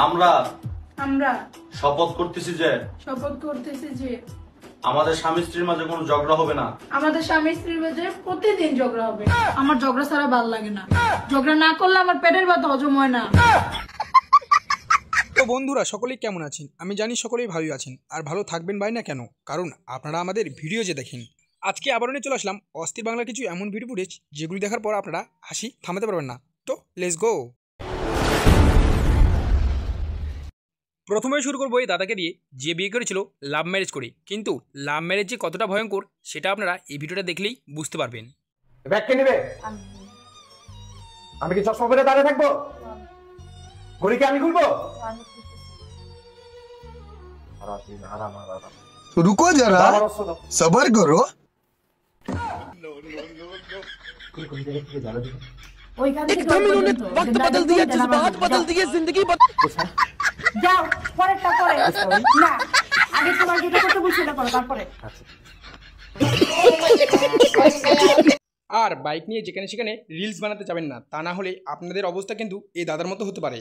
আমরা আমরা শপথ করতেছি যে আমাদের স্বামী স্ত্রীর মাঝে কোনো ঝগড়া হবে না। আমাদের স্বামী স্ত্রীর মাঝে প্রতিদিন ঝগড়া হবে। আমার ঝগড়া ছাড়া ভালো লাগে না। ঝগড়া না করলে আমার পেটের ভাত হজম হয় না। তো বন্ধুরা, সকলেই কেমন আছেন? আমি জানি সকলেই ভালোই আছেন, আর ভালো থাকবেন ভাই না কেন, কারণ আপনারা আমাদের ভিডিও যে দেখেন। আজকে আবারও নিয়ে চলে আসলাম অস্থির বাংলার কিছু এমন ভিডিও ফুটেজ যেগুলি দেখার পর আপনারা হাসি থামাতে পারবেন না। তো লেটস গো। প্রথমে শুরু করবো এই দাদাকে দিয়ে, যে বিয়ে করেছিল লাভ ম্যারেজ করে, কিন্তু লাভ ম্যারেজ যে কতটা ভয়ঙ্কর সেটা আপনারা এই ভিডিওটা দেখলেই বুঝতে পারবেন। ব্যাগকে নেবে? আমি কি চশমা পরে দাঁড়িয়ে থাকবো? ঘড়িকে আমি খুলবো? रुको जरा, सबर करो। एकदम इन्होंने वक्त बदल दिया, जज्बात बदल दिए, जिंदगी যাও পরেরটা পরে না, আগে তোমার যেটা করতে বলছি না করো, তারপরে। আর বাইক নিয়ে যেখানে সেখানে রিলস বানাতে যাবেন না, তা না হলে আপনাদের অবস্থা কিন্তু এই দাদার মতো হতে পারে।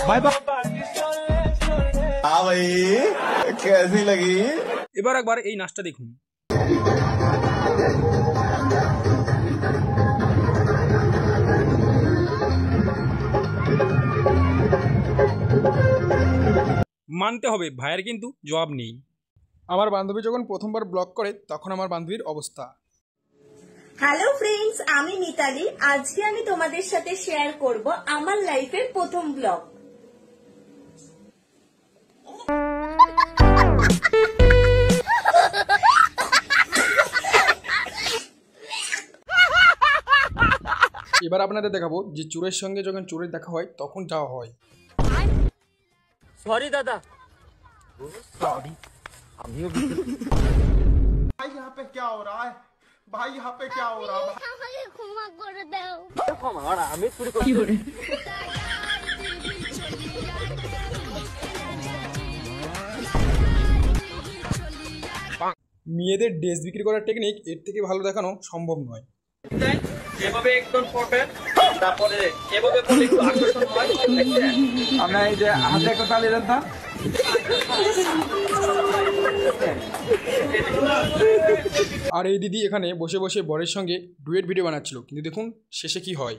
Bye bye. हाँ भाई, कैसी लगी? এবার একবার এই নাচটা দেখুন। মানতে হবে ভাইয়ের কিন্তু জবাব নেই। আমার বান্ধবী যখন প্রথমবার ব্লগ করে তখন আমার বান্ধবীর অবস্থা। হ্যালো ফ্রেন্ডস, আমি মিতালি। আজকে আমি তোমাদের সাথে শেয়ার করব আমার লাইফের প্রথম ব্লগ। এবার আপনাদের দেখাবো যে চোরের সঙ্গে যখন চোরের দেখা হয় তখন যাওয়া হয়। সরি দাদা, सॉरी। भाई यहाँ पे क्या हो रहा है? भाई यहाँ पे क्या हो रहा है? ক্ষমা করে দাও। আমি চুরি করছি। মেয়েদের ড্রেস বিক্রি করার টেকনিক এর থেকে ভালো দেখানো সম্ভব নয়। যেভাবে একদম পারফেক্ট, তারপরে এভাবে বলে একটু আকর্ষণ হয়। আমরা এই যে হাতে একটা তালি দেন না। আর এই দিদি এখানে বসে বসে বরের সঙ্গে ডুয়েট ভিডিও বানাচ্ছিল, কিন্তু দেখুন শেষে কি হয়।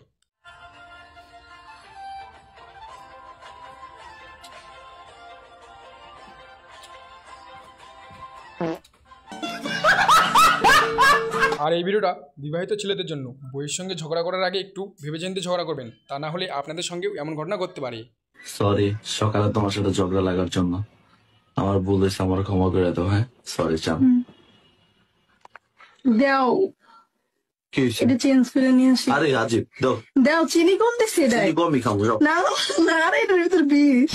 আর এই ভিডিওটা বিবাহিত ছেলেদের জন্য। বইয়ের সঙ্গে ঝগড়া করার আগে একটু ভেবেচিন্তে ঝগড়া করবেন, তা না হলে আপনাদের সঙ্গেও এমন ঘটনা ঘটতে পারে। সরি সকালে তোমার সাথে ঝগড়া লাগার জন্য। আমার ভুল হয়েছে, আমার ক্ষমা করে দাও। হ্যাঁ সরি চান। দাও কি হয়েছে? এটা চেঞ্জ করে নিয়ে আসি। আরে রাজীব দাও দাও, চিনি কম দিছি। চিনি কমই খাবো। যাও। না না, আরে এটার ভিতর বিষ।